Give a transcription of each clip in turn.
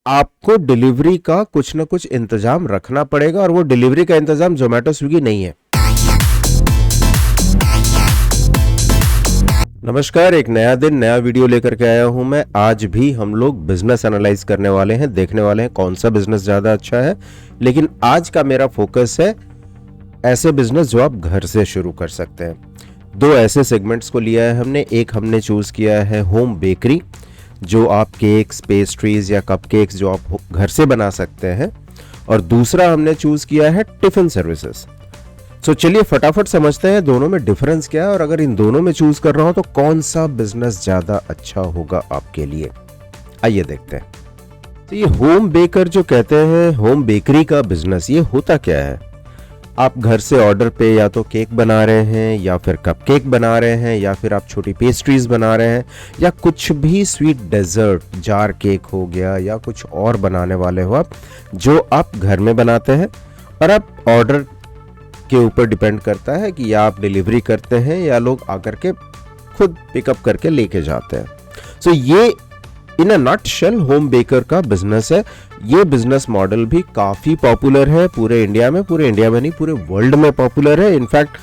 आपको डिलीवरी का कुछ ना कुछ इंतजाम रखना पड़ेगा और वो डिलीवरी का इंतजाम जोमेटो स्विगी नहीं है। नमस्कार, एक नया दिन नया वीडियो लेकर के आया हूं मैं। आज भी हम लोग बिजनेस एनालाइज करने वाले हैं, देखने वाले हैं कौन सा बिजनेस ज्यादा अच्छा है। लेकिन आज का मेरा फोकस है ऐसे बिजनेस जो आप घर से शुरू कर सकते हैं। दो ऐसे सेगमेंट्स को लिया है हमने। एक हमने चूज किया है होम बेकरी, जो आप केक्स, पेस्ट्रीज या कपकेक्स जो आप घर से बना सकते हैं, और दूसरा हमने चूज किया है टिफिन सर्विसेज। सो चलिए फटाफट समझते हैं दोनों में डिफरेंस क्या है, और अगर इन दोनों में चूज कर रहा हूं तो कौन सा बिजनेस ज्यादा अच्छा होगा आपके लिए। आइए देखते हैं। तो ये होम बेकर जो कहते हैं, होम बेकरी का बिजनेस, ये होता क्या है? आप घर से ऑर्डर पे या तो केक बना रहे हैं, या फिर कपकेक बना रहे हैं, या फिर आप छोटी पेस्ट्रीज बना रहे हैं, या कुछ भी स्वीट डेजर्ट, जार केक हो गया, या कुछ और बनाने वाले हो आप, जो आप घर में बनाते हैं। और आप ऑर्डर के ऊपर डिपेंड करता है कि या आप डिलीवरी करते हैं या लोग आकर के खुद पिकअप करके लेके जाते हैं। सो ये इन अ नटशेल होम बेकर का बिजनेस है। ये बिजनेस मॉडल भी काफी पॉपुलर है पूरे इंडिया में नहीं, पूरे वर्ल्ड में पॉपुलर है। इनफैक्ट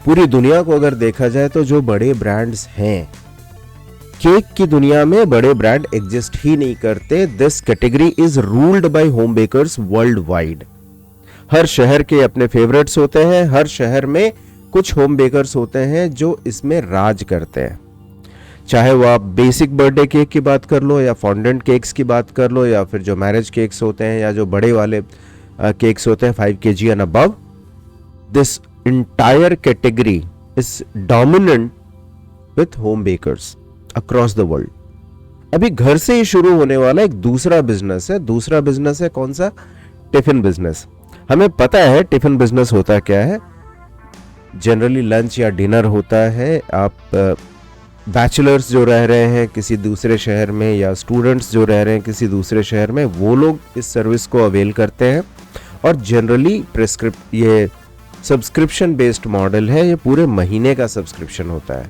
पूरी दुनिया को अगर देखा जाए तो जो बड़े ब्रांड्स हैं, केक की दुनिया में बड़े ब्रांड एग्जिस्ट ही नहीं करते। This category is ruled by home bakers worldwide. हर शहर के अपने फेवरेट्स होते हैं, हर शहर में कुछ होम बेकर्स होते हैं जो इसमें राज करते हैं। चाहे वो आप बेसिक बर्थडे केक की बात कर लो, या फॉन्डेंट केक्स की बात कर लो, या फिर जो मैरिज केक्स होते हैं, या जो बड़े वाले केक्स होते हैं 5 kg and above. This entire category is dominant with home bakers across the world. अभी घर से ही शुरू होने वाला एक दूसरा बिजनेस है। दूसरा बिजनेस है कौन सा? Tiffin business. हमें पता है टिफिन बिजनेस होता क्या है। जनरली लंच या डिनर होता है। आप बैचलर्स जो रह रहे हैं किसी दूसरे शहर में, या स्टूडेंट्स जो रह रहे हैं किसी दूसरे शहर में, वो लोग इस सर्विस को अवेल करते हैं। और जनरली ये सब्सक्रिप्शन बेस्ड मॉडल है। ये पूरे महीने का सब्सक्रिप्शन होता है।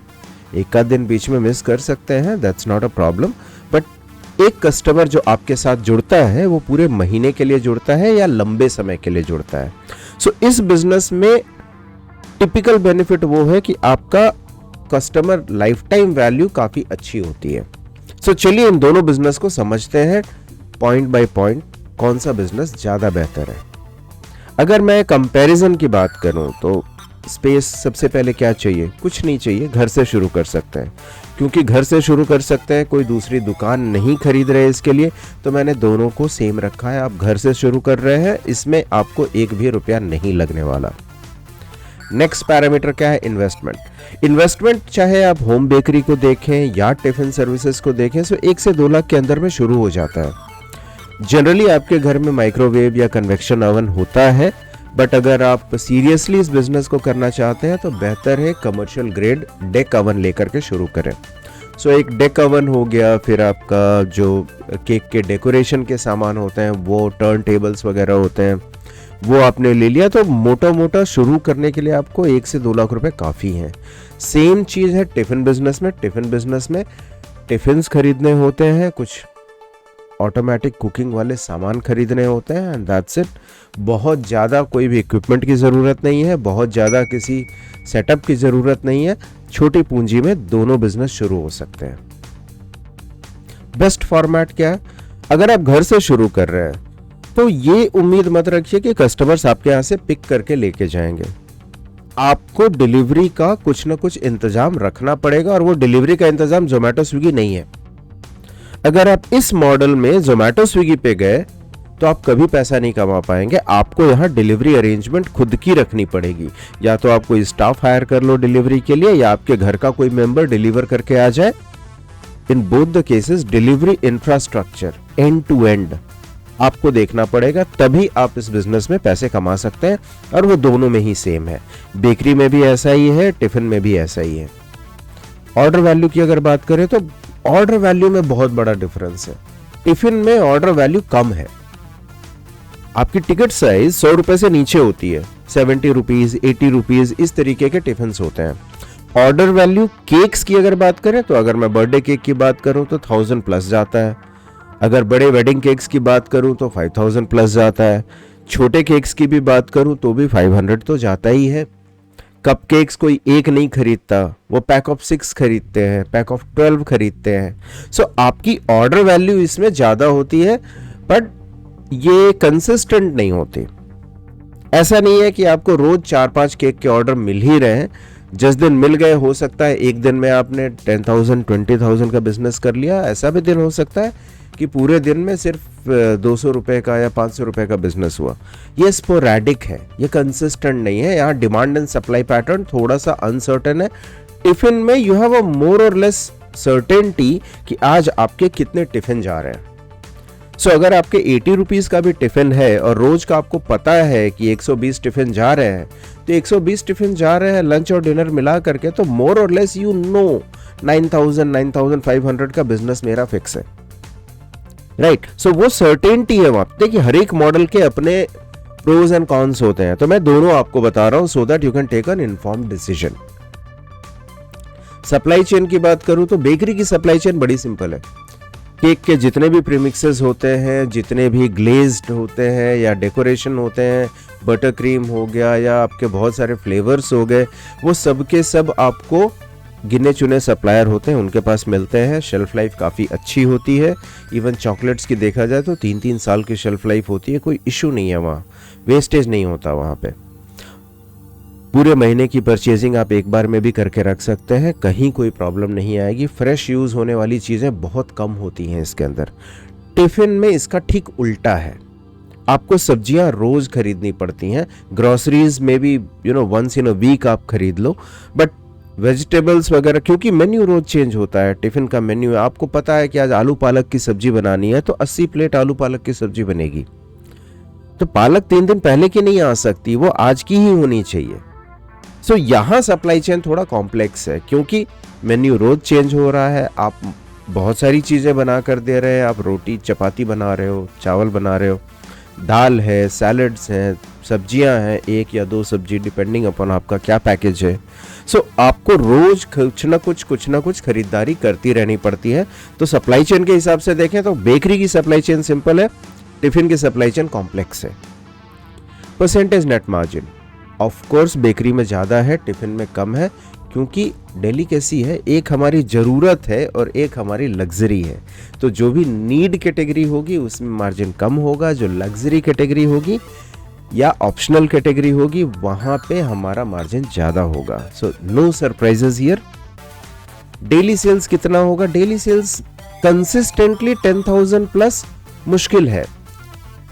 एक आध दिन बीच में मिस कर सकते हैं, that's not a problem, but एक कस्टमर जो आपके साथ जुड़ता है वो पूरे महीने के लिए जुड़ता है या लंबे समय के लिए जुड़ता है। सो इस बिजनेस में टिपिकल बेनिफिट वो है कि आपका कस्टमर लाइफ टाइम वैल्यू काफी अच्छी होती है। सो चलिए इन दोनों बिजनेस को समझते हैं पॉइंट बाय पॉइंट, कौन सा बिजनेस ज्यादा बेहतर है। अगर मैं कंपैरिजन की बात करूं तो स्पेस सबसे पहले क्या चाहिए? कुछ नहीं चाहिए, घर से शुरू कर सकते हैं। क्योंकि घर से शुरू कर सकते हैं, कोई दूसरी दुकान नहीं खरीद रहे इसके लिए, तो मैंने दोनों को सेम रखा है। आप घर से शुरू कर रहे हैं, इसमें आपको एक भी रुपया नहीं लगने वाला। नेक्स्ट पैरामीटर क्या है? इन्वेस्टमेंट चाहे आप होम बेकरी को देखें या टिफिन सर्विसेज को देखें, सो 1 से 2 लाख के अंदर में शुरू हो जाता है। जनरली आपके घर में माइक्रोवेव या कन्वेक्शन ओवन होता है, बट अगर आप सीरियसली इस बिजनेस को करना चाहते हैं तो बेहतर है कमर्शियल ग्रेड डेक ओवन लेकर के शुरू करें। सो एक डेक ओवन हो गया, फिर आपका जो केक के डेकोरेशन के सामान होते हैं, वो टर्न टेबल्स वगैरह होते हैं, वो आपने ले लिया। तो मोटा मोटा शुरू करने के लिए आपको 1 से 2 लाख रुपए काफ़ी हैं। सेम चीज़ है टिफ़िन बिजनेस में। टिफ़िन्स खरीदने होते हैं, कुछ ऑटोमेटिक कुकिंग वाले सामान खरीदने होते हैं, एंड दैट्स इट। बहुत ज़्यादा कोई भी इक्विपमेंट की ज़रूरत नहीं है, बहुत ज़्यादा किसी सेटअप की ज़रूरत नहीं है। छोटी पूंजी में दोनों बिजनेस शुरू हो सकते हैं। बेस्ट फॉर्मेट क्या है? अगर आप घर से शुरू कर रहे हैं तो ये उम्मीद मत रखिए कि कस्टमर्स आपके यहाँ से पिक करके लेके जाएंगे। आपको डिलीवरी का कुछ ना कुछ इंतजाम रखना पड़ेगा, और वो डिलीवरी का इंतजाम जोमेटो स्विगी नहीं है। अगर आप इस मॉडल में जोमेटो स्विगी पे गए तो आप कभी पैसा नहीं कमा पाएंगे। आपको यहाँ डिलीवरी अरेंजमेंट खुद की रखनी पड़ेगी। या तो आप कोई स्टाफ हायर कर लो डिलीवरी के लिए, या आपके घर का कोई मेंबर डिलीवर करके आ जाए। In both the cases delivery infrastructure end to end आपको देखना पड़ेगा, तभी आप इस बिजनेस में पैसे कमा सकते हैं। और वो दोनों में ही सेम है। बेकरी में भी ऐसा ही है, टिफिन में भी ऐसा ही है। ऑर्डर वैल्यू की अगर बात करें तो ऑर्डर वैल्यू में बहुत बड़ा डिफरेंस है। टिफिन में ऑर्डर वैल्यू कम है। आपकी टिकट साइज 100 रुपए से नीचे होती है, 70 रुपीज, 80 रुपीज, इस तरीके के टिफिन होते हैं। ऑर्डर वैल्यू केक्स की अगर बात करें तो अगर मैं बर्थडे केक की बात करूं तो 1000 प्लस जाता है। अगर बड़े वेडिंग केक्स की बात करूं तो 5000 प्लस जाता है, छोटे केक्स की भी बात करूं तो भी 500 तो जाता ही है। कप केक्स कोई एक नहीं खरीदता, वो पैक ऑफ 6 खरीदते हैं, पैक ऑफ 12 खरीदते हैं। सो आपकी ऑर्डर वैल्यू इसमें ज़्यादा होती है, बट ये कंसिस्टेंट नहीं होती। ऐसा नहीं है कि आपको रोज 4-5 केक के ऑर्डर मिल ही रहे हैं। जिस दिन मिल गए, हो सकता है एक दिन में आपने 10,000 20,000 का बिजनेस कर लिया। ऐसा भी दिन हो सकता है कि पूरे दिन में सिर्फ 200 रुपए का या 500 रुपए का बिजनेस हुआ। ये स्पोरैडिक है, ये कंसिस्टेंट नहीं है। यहाँ डिमांड एंड सप्लाई पैटर्न थोड़ा सा अनसर्टेन है। टिफिन में यू हैव अ मोर और लेस सर्टेनिटी कि आज आपके कितने टिफिन जा रहे हैं। सो अगर आपके 80 रुपीज़ का भी टिफिन है और रोज का आपको पता है कि 120 टिफिन जा रहे हैं, तो 120 टिफिन जा रहे हैं लंच और डिनर मिला करके, तो मोर और लेस यू नो 9,000 9,500 का बिजनेस मेरा फिक्स है, राइट। सो वो सर्टेनिटी है वहां पे। देखिए, हर एक मॉडल के अपने प्रोज एंड कॉन्स होते हैं, तो मैं दोनों आपको बता रहा हूं so that you can take an informed decision. Supply chain की बात करूं तो बेकरी की सप्लाई चेन बड़ी सिंपल है। केक के जितने भी प्रीमिक्सेस होते हैं, जितने भी ग्लेज्ड होते हैं या डेकोरेशन होते हैं, बटर क्रीम हो गया या आपके बहुत सारे फ्लेवर्स हो गए, वो सब के सब आपको गिने चुने सप्लायर होते हैं, उनके पास मिलते हैं। शेल्फ लाइफ काफ़ी अच्छी होती है। इवन चॉकलेट्स की देखा जाए तो 3-3 साल की शेल्फ लाइफ होती है। कोई इशू नहीं है वहाँ, वेस्टेज नहीं होता वहाँ पे। पूरे महीने की परचेजिंग आप एक बार में भी करके रख सकते हैं, कहीं कोई प्रॉब्लम नहीं आएगी। फ्रेश यूज़ होने वाली चीज़ें बहुत कम होती हैं इसके अंदर। टिफ़िन में इसका ठीक उल्टा है, आपको सब्जियां रोज़ खरीदनी पड़ती हैं। ग्रोसरीज में भी वंस इन अ वीक आप खरीद लो, बट वेजिटेबल्स वगैरह, क्योंकि मेन्यू रोज चेंज होता है। टिफ़िन का मेन्यू है, आपको पता है कि आज आलू पालक की सब्जी बनानी है, तो 80 प्लेट आलू पालक की सब्जी बनेगी। तो पालक 3 दिन पहले की नहीं आ सकती, वो आज की ही होनी चाहिए। सो यहाँ सप्लाई चेन थोड़ा कॉम्प्लेक्स है, क्योंकि मेन्यू रोज चेंज हो रहा है। आप बहुत सारी चीज़ें बना कर दे रहे हैं। आप रोटी चपाती बना रहे हो, चावल बना रहे हो, दाल है, सैलड्स हैं, सब्जियां हैं, 1 या 2 सब्जी डिपेंडिंग अपॉन आपका क्या पैकेज है। सो आपको रोज कुछ ना कुछ खरीदारी करती रहनी पड़ती है। तो सप्लाई चेन के हिसाब से देखें तो बेकरी की सप्लाई चेन सिंपल है, टिफिन की सप्लाई चेन कॉम्प्लेक्स है। Percentage net margin of course bakery में ज़्यादा है, टिफिन में कम है, क्योंकि डेलिकेसी है। एक हमारी ज़रूरत है और एक हमारी लग्जरी है। तो जो भी नीड कैटेगरी होगी उसमें मार्जिन कम होगा, जो लग्जरी कैटेगरी होगी या ऑप्शनल कैटेगरी होगी वहाँ पे हमारा मार्जिन ज़्यादा होगा। So no surprises here. Daily sales कितना होगा? डेली सेल्स कंसिस्टेंटली 10,000 प्लस मुश्किल है।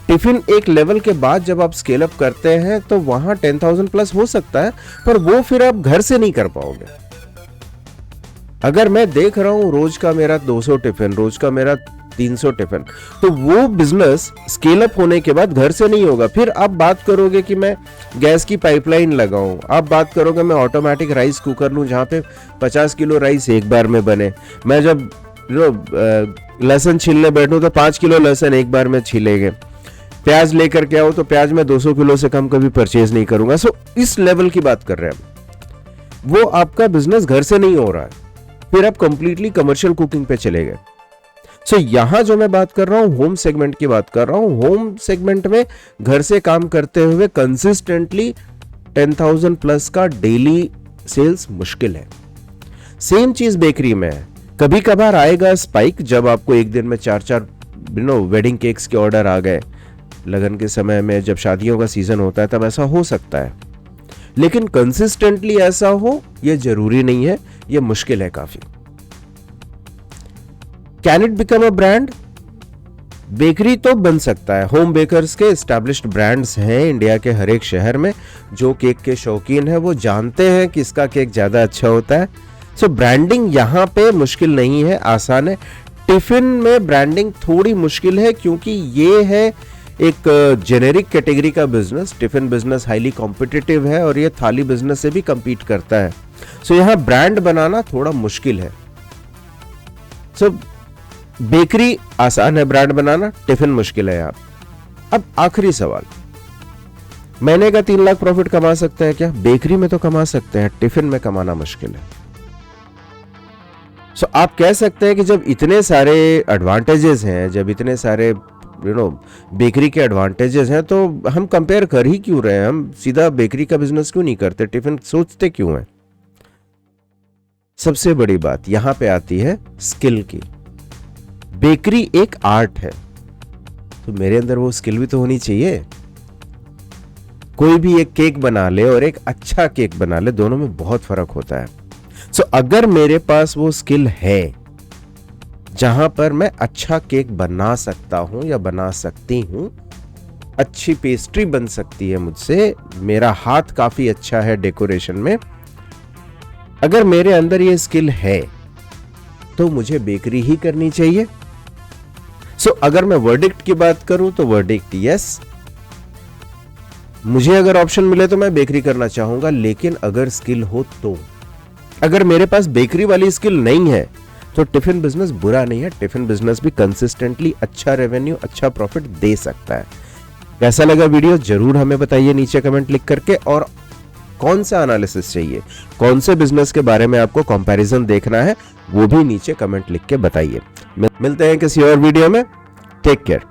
टिफिन एक लेवल के बाद जब आप स्केल अप करते हैं तो वहां 10,000 प्लस हो सकता है, पर वो फिर आप घर से नहीं कर पाओगे। अगर मैं देख रहा हूं रोज का मेरा 200 टिफिन, रोज का मेरा 300 टिफिन, तो वो बिजनेस स्केल अप होने के बाद घर से नहीं होगा। फिर आप बात करोगे कि मैं गैस की पाइपलाइन लगाऊं, आप बात करोगे मैं ऑटोमेटिक राइस कुकर लूं जहां पे 50 किलो राइस एक बार में बने। मैं जब लहसुन छीलने बैठूं तो 5 किलो लहसुन एक बार में छीलेंगे। प्याज लेकर के आओ तो प्याज में 200 किलो से कम कभी परचेज नहीं करूंगा। सो इस लेवल की बात कर रहे हैं। वो आपका बिजनेस घर से नहीं हो रहा है, फिर आप कंप्लीटली कमर्शियल कुकिंग पे चले गए। सो यहां जो मैं बात कर रहा हूं होम सेगमेंट की बात कर रहा हूं। होम सेगमेंट में घर से काम करते हुए कंसिस्टेंटली 10,000 प्लस का डेली सेल्स मुश्किल है। सेम चीज बेकरी में है। कभी कभार आएगा स्पाइक, जब आपको एक दिन में 4-4 वेडिंग केक्स के ऑर्डर आ गए। लगन के समय में जब शादियों का सीजन होता है तब ऐसा हो सकता है, लेकिन कंसिस्टेंटली ऐसा हो ये जरूरी नहीं है, ये मुश्किल है काफी। Can it become a brand? Bakery तो बन सकता है। होम बेकर्स के एस्टैब्लिश्ड ब्रांड्स हैं इंडिया के हर एक शहर में। जो केक के शौकीन है वो जानते हैं कि इसका केक ज्यादा अच्छा होता है। सो ब्रांडिंग यहाँ पे मुश्किल नहीं है, आसान है। टिफिन में ब्रांडिंग थोड़ी मुश्किल है, क्योंकि ये है एक जेनेरिक कैटेगरी का business. Tiffin business highly competitive है और ये थाली बिजनेस से भी compete करता है। सो यहाँ ब्रांड बनाना थोड़ा मुश्किल है। सो बेकरी आसान है ब्रांड बनाना, टिफिन मुश्किल है। यहाँ अब आखिरी सवाल, महीने का 3 लाख प्रॉफिट कमा सकते हैं क्या? बेकरी में तो कमा सकते हैं, टिफिन में कमाना मुश्किल है। सो आप कह सकते हैं कि जब इतने सारे एडवांटेजेस हैं, जब इतने सारे बेकरी के एडवांटेजेस हैं, तो हम कंपेयर कर ही क्यों रहे हैं? हम सीधा बेकरी का बिजनेस क्यों नहीं करते? टिफिन सोचते क्यों हैं? सबसे बड़ी बात यहां पे आती है स्किल की। बेकरी एक आर्ट है, तो मेरे अंदर वो स्किल भी तो होनी चाहिए। कोई भी एक केक बना ले और एक अच्छा केक बना ले, दोनों में बहुत फर्क होता है। सो अगर मेरे पास वो स्किल है जहां पर मैं अच्छा केक बना सकता हूं या बना सकती हूं, अच्छी पेस्ट्री बन सकती है मुझसे, मेरा हाथ काफी अच्छा है डेकोरेशन में, अगर मेरे अंदर ये स्किल है तो मुझे बेकरी ही करनी चाहिए। सो अगर मैं वर्डिक्ट की बात करूं तो वर्डिक्ट यस, मुझे अगर ऑप्शन मिले तो मैं बेकरी करना चाहूंगा, लेकिन अगर स्किल हो तो। अगर मेरे पास बेकरी वाली स्किल नहीं है तो टिफिन बिजनेस बुरा नहीं है, टिफिन बिजनेस भी कंसिस्टेंटली अच्छा रेवेन्यू, अच्छा प्रॉफिट दे सकता है। कैसा लगा वीडियो जरूर हमें बताइए नीचे कमेंट लिख करके, और कौन सा एनालिसिस चाहिए, कौन से बिजनेस के बारे में आपको कंपैरिजन देखना है, वो भी नीचे कमेंट लिख के बताइए। मिलते हैं किसी और वीडियो में। Take care.